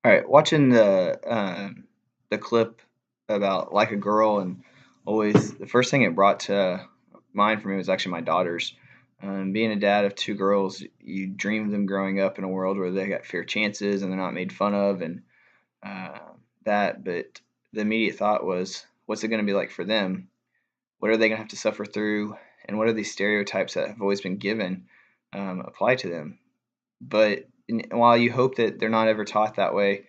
All right, watching the clip about like a girl, and always the first thing it brought to mind for me was actually my daughters. Being a dad of two girls, you dream of them growing up in a world where they got fair chances and they're not made fun of, and uh, that. But the immediate thought was, what's it going to be like for them? What are they going to have to suffer through? And what are these stereotypes that have always been given apply to them? But while you hope that they're not ever taught that way,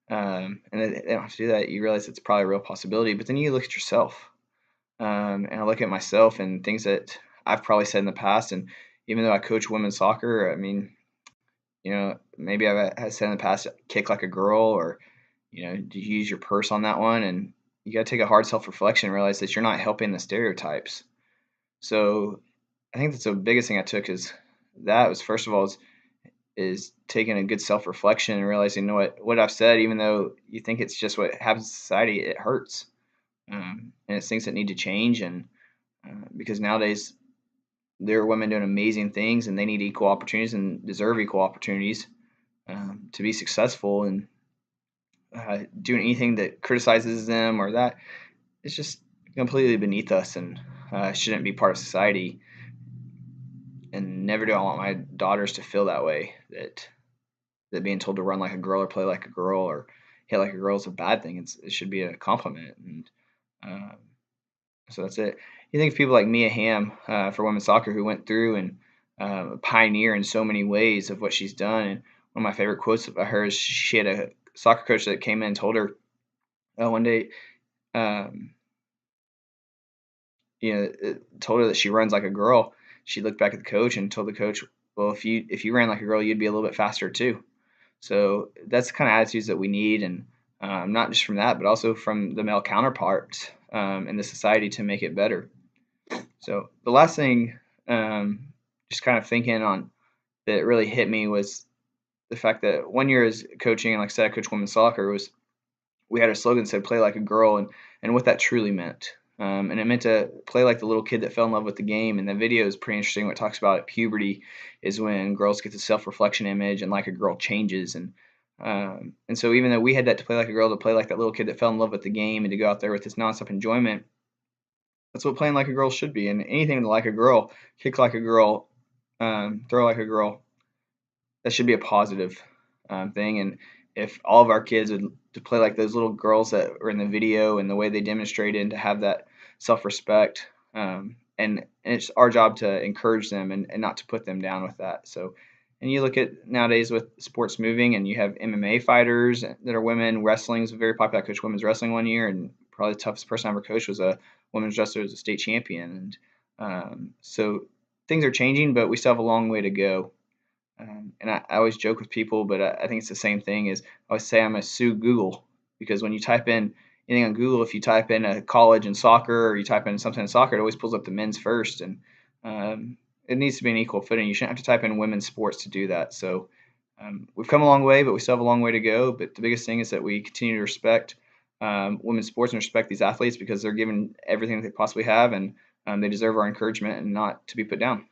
and they don't have to do that, you realize it's probably a real possibility. But then you look at yourself, and I look at myself and things that I've probably said in the past. And even though I coach women's soccer, I mean, maybe I've said in the past, kick like a girl, or do you use your purse on that one? And you got to take a hard self reflection and realize that you're not helping the stereotypes. So I think that's the biggest thing I took is that was first of all is taking a good self reflection and realizing, what I've said, even though you think it's just what happens in society, it hurts, and it's things that need to change. And because nowadays there are women doing amazing things, and they need equal opportunities and deserve equal opportunities to be successful. And doing anything that criticizes them or that, it's just completely beneath us, and shouldn't be part of society. And never do I want my daughters to feel that way. That being told to run like a girl or play like a girl or hit like a girl is a bad thing. It should be a compliment. And um, so that's it. You think of people like Mia Hamm for women's soccer, who went through and a pioneer in so many ways of what she's done. And one of my favorite quotes about her is she had a soccer coach that came in and told her one day, um, told her that she runs like a girl. She looked back at the coach and told the coach, "Well, if you ran like a girl, you'd be a little bit faster too." So that's the kind of attitudes that we need, and not just from that, but also from the male counterparts in the society to make it better. So the last thing, just kind of thinking on, that really hit me was the fact that 1 year as coaching, and like I said, I coached women's soccer, was we had a slogan that said "Play like a girl," and what that truly meant. And it meant to play like the little kid that fell in love with the game. And the video is pretty interesting. What it talks about at puberty is when girls get the self-reflection image, and like a girl changes. And so even though we had that to play like a girl, to play like that little kid that fell in love with the game, and to go out there with this nonstop enjoyment, that's what playing like a girl should be. And anything like a girl, kick like a girl, throw like a girl, that should be a positive thing. And if all of our kids would to play like those little girls that were in the video, and the way they demonstrated, and to have that self-respect, and it's our job to encourage them, and not to put them down with that. So, and you look at nowadays with sports moving, and you have MMA fighters that are women. Wrestling is very popular. I coached women's wrestling 1 year, and probably the toughest person I ever coached was a women's wrestler, as a state champion. And so things are changing, but we still have a long way to go. And I always joke with people, but I think it's the same thing. As I always say, I'm going to sue Google, because when you type in anything on Google, if you type in a college and soccer, or you type in something in soccer, it always pulls up the men's first. And it needs to be an equal footing. You shouldn't have to type in women's sports to do that. So we've come a long way, but we still have a long way to go. But the biggest thing is that we continue to respect women's sports, and respect these athletes, because they're given everything that they possibly have, and they deserve our encouragement and not to be put down.